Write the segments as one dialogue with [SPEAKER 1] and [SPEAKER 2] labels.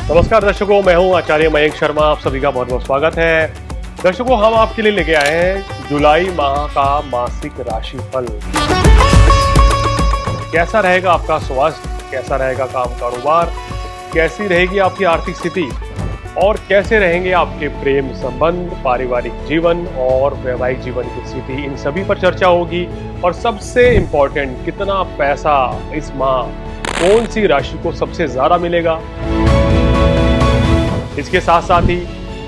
[SPEAKER 1] नमस्कार दर्शकों, मैं हूं आचार्य मयंक शर्मा। आप सभी का बहुत बहुत स्वागत है। दर्शकों, हम आपके लिए लेके आए हैं जुलाई माह का मासिक राशिफल। कैसा रहेगा आपका स्वास्थ्य, कैसा रहेगा काम कारोबार, कैसी रहेगी आपकी आर्थिक स्थिति और कैसे रहेंगे आपके प्रेम संबंध, पारिवारिक जीवन और वैवाहिक जीवन की स्थिति, इन सभी पर चर्चा होगी। और सबसे इम्पोर्टेंट, कितना पैसा इस माह कौन सी राशि को सबसे ज्यादा मिलेगा, इसके साथ साथ ही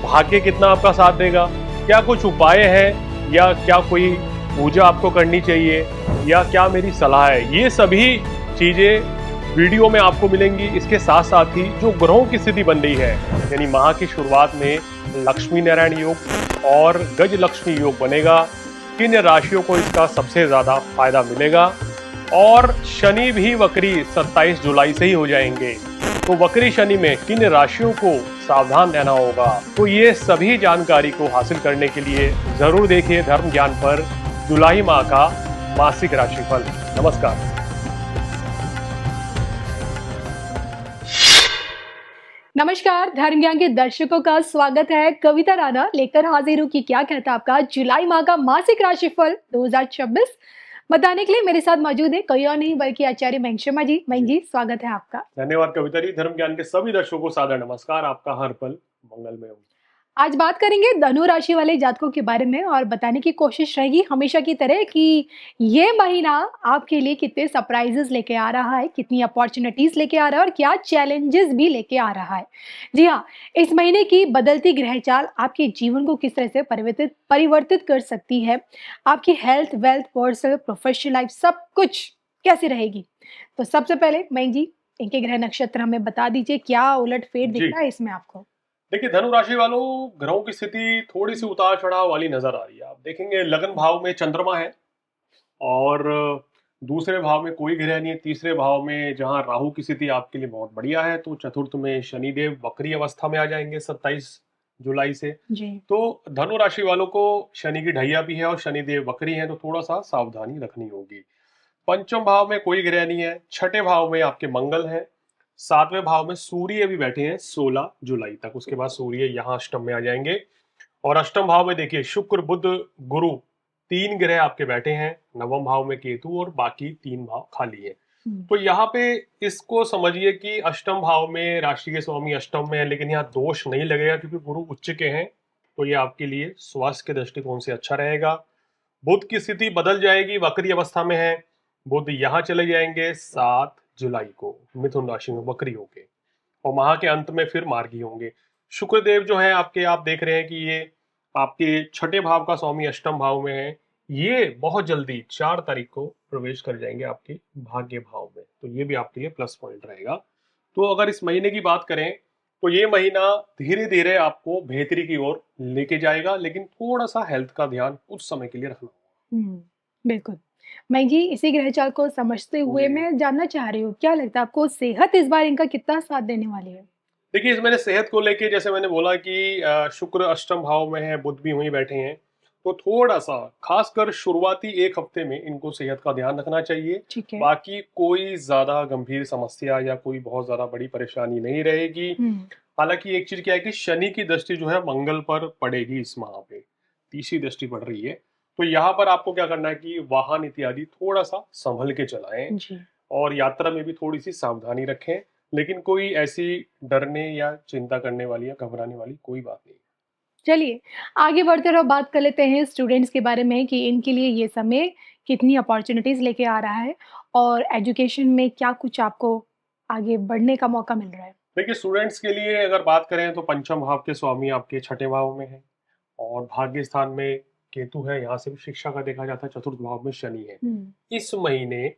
[SPEAKER 1] भाग्य कितना आपका साथ देगा, क्या कुछ उपाय हैं या क्या कोई पूजा आपको करनी चाहिए या क्या मेरी सलाह है, ये सभी चीजें वीडियो में आपको मिलेंगी। इसके साथ साथ ही जो ग्रहों की स्थिति बन रही है, यानी माह की शुरुआत में लक्ष्मी नारायण योग और गज लक्ष्मी योग बनेगा, किन राशियों को इसका सबसे ज्यादा फायदा मिलेगा। और शनि भी वक्री 27 जुलाई से ही हो जाएंगे, तो वक्री शनि में किन राशियों को सावधान रहना होगा। तो ये सभी जानकारी को हासिल करने के लिए जरूर देखिए धर्म ज्ञान पर जुलाई माह का मासिक राशिफल। नमस्कार।
[SPEAKER 2] नमस्कार, धर्म ज्ञान के दर्शकों का स्वागत है। कविता राणा लेकर हाजिर हूँ कि क्या कहता है आपका जुलाई माह का मासिक राशिफल 2026 बताने के लिए मेरे साथ मौजूद है कोई और नहीं बल्कि आचार्य मयंक शर्मा जी। मयंक जी, स्वागत है आपका।
[SPEAKER 1] धन्यवाद कविता जी। धर्म ज्ञान के सभी दर्शकों को सादर नमस्कार। आपका हर पल मंगलमय हो।
[SPEAKER 2] आज बात करेंगे धनु राशि वाले जातकों के बारे में और बताने की कोशिश रहेगी हमेशा की तरह कि ये महीना आपके लिए कितने सरप्राइजेस लेके आ रहा है, कितनी अपॉर्चुनिटीज लेके आ रहा है और क्या चैलेंजेस भी लेके आ रहा है। जी हाँ, इस महीने की बदलती ग्रह चाल आपके जीवन को किस तरह से परिवर्तित कर सकती है, आपकी health, wealth, personal, professional life सब कुछ कैसी रहेगी। तो सबसे पहले मयंक जी, इनके ग्रह नक्षत्र हमें बता दीजिए, क्या उलट फेर दिख
[SPEAKER 1] जी
[SPEAKER 2] रहा है इसमें आपको।
[SPEAKER 1] देखिए, धनु राशि वालों, ग्रहों की स्थिति थोड़ी सी उतार चढ़ाव वाली नजर आ रही है। आप देखेंगे लगन भाव में चंद्रमा है और दूसरे भाव में कोई ग्रह नहीं है। तीसरे भाव में जहां राहु की स्थिति आपके लिए बहुत बढ़िया है, तो चतुर्थ में शनिदेव वक्री अवस्था में आ जाएंगे 27 जुलाई से।
[SPEAKER 2] जी।
[SPEAKER 1] तो धनु राशि वालों को शनि की ढैया भी है और शनिदेव वक्री है, तो थोड़ा सा सावधानी रखनी होगी। पंचम भाव में कोई ग्रह नहीं है। छठे भाव में आपके मंगल है। सातवें भाव में सूर्य भी बैठे हैं 16 जुलाई तक। उसके बाद सूर्य यहाँ अष्टम में आ जाएंगे। और अष्टम भाव में देखिए शुक्र, बुध, गुरु, तीन ग्रह आपके बैठे हैं। नवम भाव में केतु और बाकी तीन भाव खाली है। तो यहाँ पे इसको समझिए कि अष्टम भाव में राशि के स्वामी अष्टम में है, लेकिन यहाँ दोष नहीं लगेगा क्योंकि गुरु उच्च के हैं। तो ये आपके लिए स्वास्थ्य के दृष्टिकोण से अच्छा रहेगा। बुध की स्थिति बदल जाएगी, वक्री अवस्था में है। बुध यहाँ चले जाएंगे 7 जुलाई को मिथुन राशि में वक्री होंगे और माह के अंत में फिर मार्गी होंगे। शुक्रदेव जो है आपके, आप देख रहे हैं कि ये आपके छठे भाव का स्वामी अष्टम भाव में है। ये बहुत जल्दी 4 तारीख को प्रवेश कर जाएंगे आपके भाग्य भाव में, तो ये भी आपके लिए प्लस पॉइंट रहेगा। तो अगर इस महीने की बात करें तो ये महीना धीरे धीरे आपको बेहतरी की ओर लेके जाएगा, लेकिन थोड़ा सा हेल्थ का ध्यान कुछ समय के लिए रखना होगा।
[SPEAKER 2] बिल्कुल। मैं जी इसी ग्रह चाल को समझते हुए
[SPEAKER 1] जी
[SPEAKER 2] मैं जानना चाह रही हूँ, क्या लगता है आपको सेहत इस बार इनका कितना साथ देने वाली है?
[SPEAKER 1] देखिए, इस मैंने सेहत को लेके, जैसे मैंने बोला कि शुक्र अष्टम भाव में है, बुध भी वहीं बैठे हैं, तो थोड़ा सा खासकर शुरुआती एक हफ्ते में इनको सेहत का ध्यान रखना चाहिए।
[SPEAKER 2] ठीक है।
[SPEAKER 1] बाकी कोई ज्यादा गंभीर समस्या या कोई बहुत ज्यादा बड़ी परेशानी नहीं रहेगी।
[SPEAKER 2] हुँ।
[SPEAKER 1] हालांकि एक चीज क्या है कि शनि की दृष्टि जो है मंगल पर पड़ेगी इस माह पे, तीसरी दृष्टि पड़ रही है। तो यहाँ पर आपको क्या करना है कि वाहन इत्यादि थोड़ा सा संभल के चलाएं
[SPEAKER 2] जी।
[SPEAKER 1] और यात्रा में भी थोड़ी सी सावधानी रखें। लेकिन कोई ऐसी डरने या चिंता करने वाली या घबराने वाली कोई बात नहीं।
[SPEAKER 2] चलिए, आगे बढ़ते हुए बात कर लेते हैं स्टूडेंट्स के बारे में कि इनके लिए ये समय कितनी अपॉर्च्युनिटीज़ लेके आ रहा है और एजुकेशन में क्या कुछ आपको आगे बढ़ने का मौका मिल रहा है?
[SPEAKER 1] देखिए, स्टूडेंट्स के लिए अगर बात करें तो पंचम भाव के स्वामी आपके छठे भाव में है और भाग्य स्थान में केतु है। यहाँ से भी शिक्षा का देखा जाता है। चतुर्थ भाव में शनि है।
[SPEAKER 2] हुँ।
[SPEAKER 1] इस महीने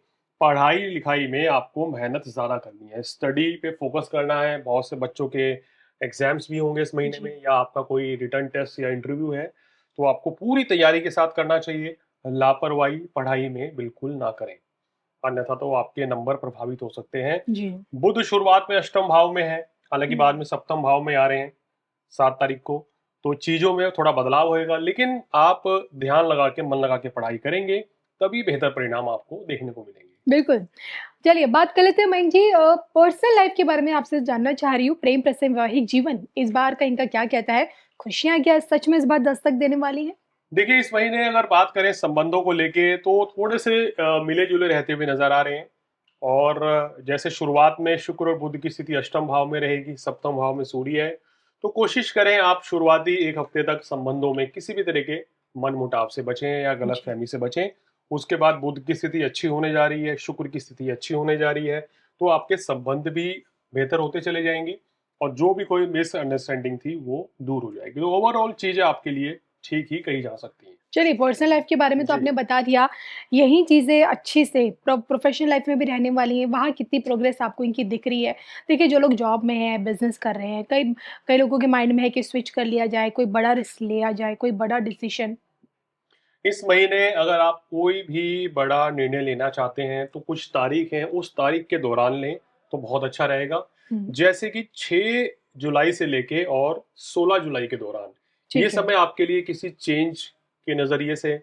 [SPEAKER 1] पढ़ाई लिखाई में आपको मेहनत ज्यादा करनी है, स्टडी पे फोकस करना है। बहुत से बच्चों के एग्जाम्स भी होंगे इस महीने
[SPEAKER 2] जी।
[SPEAKER 1] में, या आपका कोई रिटर्न टेस्ट या इंटरव्यू है, तो आपको पूरी तैयारी के साथ करना चाहिए। लापरवाही पढ़ाई में बिल्कुल ना करें, अन्यथा तो आपके नंबर प्रभावित हो सकते हैं।
[SPEAKER 2] जी।
[SPEAKER 1] बुध शुरुआत में अष्टम भाव में है, हालांकि बाद
[SPEAKER 2] हुँ।
[SPEAKER 1] में सप्तम भाव में आ रहे हैं 7 तारीख को। तो चीजों में थोड़ा बदलाव होएगा, लेकिन आप ध्यान लगा के, मन लगा के पढ़ाई करेंगे, तभी बेहतर परिणाम आपको देखने को मिलेंगे।
[SPEAKER 2] बिल्कुल। चलिए बात कर लेते हैं मयंक जी, पर्सनल लाइफ के बारे में आपसे जानना चाह रही हूँ। प्रेम प्रसंग, वैवाहिक जीवन, इस बार का इनका क्या कहता है? खुशियाँ क्या सच में इस बार दस्तक देने वाली हैं?
[SPEAKER 1] देखिए, इस महीने अगर बात करें संबंधों को लेके तो थोड़े से मिले-जुले रहते हुए नज़र आ रहे हैं। और जैसे शुरुआत में शुक्र और बुध की स्थिति अष्टम भाव में रहेगी, सप्तम भाव में सूर्य है। तो कोशिश करें आप शुरुआती 1 हफ्ते तक संबंधों में किसी भी तरह के मनमुटाव से बचें या
[SPEAKER 2] जी।
[SPEAKER 1] गलतफ़हमी से बचें। उसके बाद बुध की स्थिति अच्छी होने जा रही है, शुक्र की स्थिति अच्छी होने जा रही है, तो आपके संबंध भी बेहतर होते चले जाएँगे और जो भी कोई मिसअंडरस्टैंडिंग थी वो दूर हो जाएगी। तो ओवरऑल चीज़ें आपके लिए ठीक ही कही जा सकती हैं।
[SPEAKER 2] चलिए पर्सनल लाइफ के बारे में तो
[SPEAKER 1] जी।
[SPEAKER 2] आपने बता दिया। यही चीज़ें अच्छे से प्रोफ़ेशनल लाइफ में भी रहने वाली हैं, वहाँ कितनी प्रोग्रेस आपको इनकी दिख रही है? देखिए जो लोग जॉब में हैं, बिज़नेस कर रहे हैं, कई कई लोगों के माइंड में है कि स्विच कर लिया जाए, कोई बड़ा रिस्क लिया जाए, कोई बड़ा डिसीज़न।
[SPEAKER 1] इस महीने अगर आप कोई भी बड़ा निर्णय लेना चाहते हैं तो कुछ तारीख है, उस तारीख के दौरान लें तो बहुत अच्छा रहेगा।
[SPEAKER 2] हुँ,
[SPEAKER 1] जैसे कि 6 जुलाई से लेके और 16 जुलाई के दौरान ये
[SPEAKER 2] ठीक है।
[SPEAKER 1] समय आपके लिए किसी चेंज के नज़रिए से,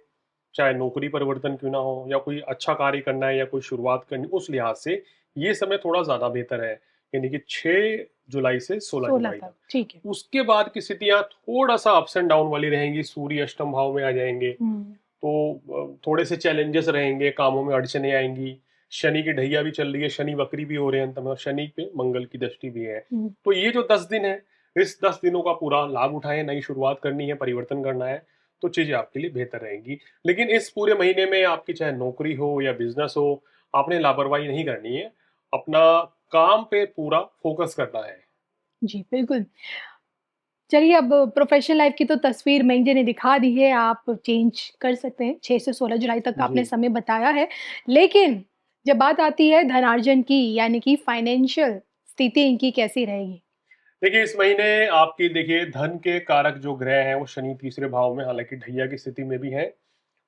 [SPEAKER 1] चाहे नौकरी परिवर्तन क्यों ना हो या कोई अच्छा कार्य करना है या कोई शुरुआत करनी, उस लिहाज से ये समय थोड़ा ज़्यादा बेहतर है। यानी कि 6 जुलाई से 16
[SPEAKER 2] 16
[SPEAKER 1] जुलाई
[SPEAKER 2] तक,
[SPEAKER 1] तक।
[SPEAKER 2] ठीक है।
[SPEAKER 1] उसके बाद की स्थितियाँ थोड़ा-सा अप्स एंड डाउन वाली रहेंगी, सूर्य अष्टम भाव में आ जाएँगे।
[SPEAKER 2] हुँ,
[SPEAKER 1] तो थोड़े से चैलेंजेस रहेंगे, कामों में अड़चनें आएँगी। शनि की ढैया भी चल रही है, शनि वक्री भी हो रहे हैं अंत में और शनि पे मंगल की दृष्टि भी है।
[SPEAKER 2] हुँ,
[SPEAKER 1] तो ये जो 10 दिन है, इस 10 दिनों का पूरा लाभ उठाएँ, नई शुरुआत करनी है, परिवर्तन करना है, तो चीज़ें आपके लिए बेहतर रहेंगी। लेकिन इस पूरे महीने में आपकी चाहे नौकरी हो या बिज़नेस हो, आपने लापरवाही नहीं करनी है। अपना काम पे पूरा फ़ोकस करना है।
[SPEAKER 2] जी, बिल्कुल। चलिए अब प्रोफ़ेशनल लाइफ़ की तो तस्वीर मयंक जी ने दिखा दी है, आप चेंज कर सकते हैं, 6 से 16 जुलाई तक
[SPEAKER 1] जी।
[SPEAKER 2] आपने समय बताया है। लेकिन जब बात आती है धनार्जन की, यानी कि फाइनेंशियल स्थिति इनकी कैसी रहेगी?
[SPEAKER 1] देखिए, इस महीने आपकी देखिए धन के कारक जो ग्रह हैं, वो शनि तीसरे भाव में हालाँकि ढैया की स्थिति में भी हैं।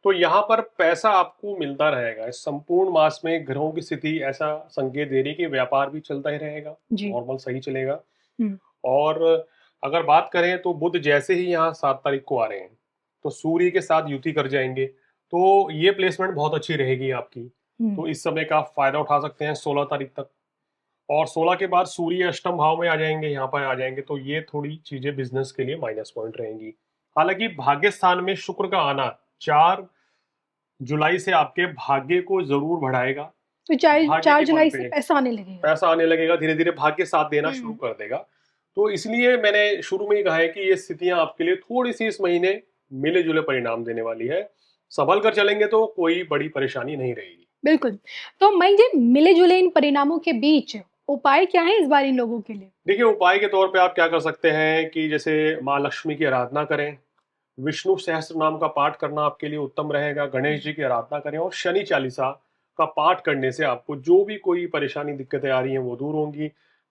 [SPEAKER 1] तो यहाँ पर पैसा आपको मिलता रहेगा। इस संपूर्ण मास में ग्रहों की स्थिति ऐसा संकेत दे रही है कि व्यापार भी चलता ही रहेगा,
[SPEAKER 2] जी।
[SPEAKER 1] नॉर्मल सही चलेगा।
[SPEAKER 2] हुँ,
[SPEAKER 1] और अगर बात करें तो बुध जैसे ही यहाँ 7 तारीख को आ रहे हैं, तो सूर्य के साथ युति कर जाएँगे। तो ये प्लेसमेंट बहुत अच्छी रहेगी आपकी।
[SPEAKER 2] हुँ,
[SPEAKER 1] तो इस समय का आप फ़ायदा उठा सकते हैं 16 तारीख तक। और 16 के बाद सूर्य अष्टम भाव में आ जाएँगे, यहाँ पर आ जाएँगे, तो ये थोड़ी चीज़ें बिज़नेस के लिए माइनस पॉइंट रहेंगी। हालाँकि भाग्य स्थान में शुक्र का आना 4 जुलाई से आपके भाग्य को ज़रूर बढ़ाएगा।
[SPEAKER 2] तो चार
[SPEAKER 1] भाग्य
[SPEAKER 2] 4
[SPEAKER 1] के बल
[SPEAKER 2] जुलाई से
[SPEAKER 1] पे
[SPEAKER 2] पैसा आने लगेगा।
[SPEAKER 1] पैसा आने लगेगा, धीरे-धीरे भाग्य साथ देना शुरू
[SPEAKER 2] हुँ,
[SPEAKER 1] कर देगा। तो इसलिए मैंने शुरू में ही कहा है कि ये स्थितियाँ आपके लिए थोड़ी-सी इस महीने मिले-जुले परिणाम देने वाली है। सँभल कर चलेंगे तो कोई बड़ी परेशानी नहीं रहेगी।
[SPEAKER 2] बिल्कुल। तो मयंक जी मिले-जुले इन परिणामों के बीच उपाय क्या है इस बार इन लोगों के लिए?
[SPEAKER 1] देखिए, उपाय के तौर पे आप क्या कर सकते हैं कि जैसे माँ लक्ष्मी की आराधना करें, विष्णु सहस्त्र नाम का पाठ करना आपके लिए उत्तम रहेगा,
[SPEAKER 2] हुँ,
[SPEAKER 1] गणेश जी की आराधना करें और शनि चालीसा का पाठ करने से आपको जो भी कोई परेशानी, दिक्कतें आ रही हैं, वो दूर होंगी।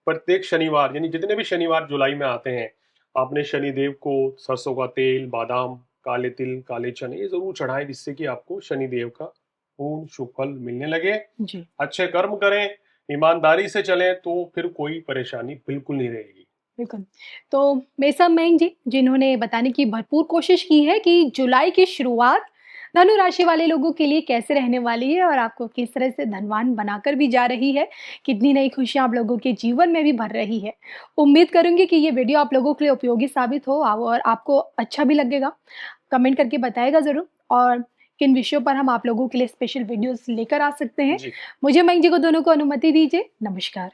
[SPEAKER 1] प्रत्येक शनिवार यानी जितने भी शनिवार जुलाई में आते हैं, आपने शनिदेव को सरसों का तेल, बादाम, काले तिल, काले चने ये ज़रूर चढ़ाएँ जिससे कि आपको शनिदेव का पूर्ण शुभ फल मिलने लगे।
[SPEAKER 2] जी।
[SPEAKER 1] अच्छे कर्म करें, ईमानदारी से चलें तो फिर कोई परेशानी बिल्कुल नहीं रहेगी।
[SPEAKER 2] बिल्कुल। तो मेसा मयंक जी, जिन्होंने बताने की भरपूर कोशिश की है कि जुलाई की शुरुआत धनु राशि वाले लोगों के लिए कैसे रहने वाली है और आपको किस तरह से धनवान बनाकर भी जा रही है, कितनी नई खुशियाँ आप लोगों के जीवन में भी भर रही है। उम्मीद करूँगी कि ये वीडियो आप लोगों के लिए उपयोगी साबित हो और आपको अच्छा भी लगेगा। कमेंट करके बताइएगा ज़रूर और किन विषयों पर हम आप लोगों के लिए स्पेशल वीडियोज़ लेकर आ सकते हैं।
[SPEAKER 1] जी।
[SPEAKER 2] मुझे मयंक जी को दोनों को अनुमति दीजिए। नमस्कार।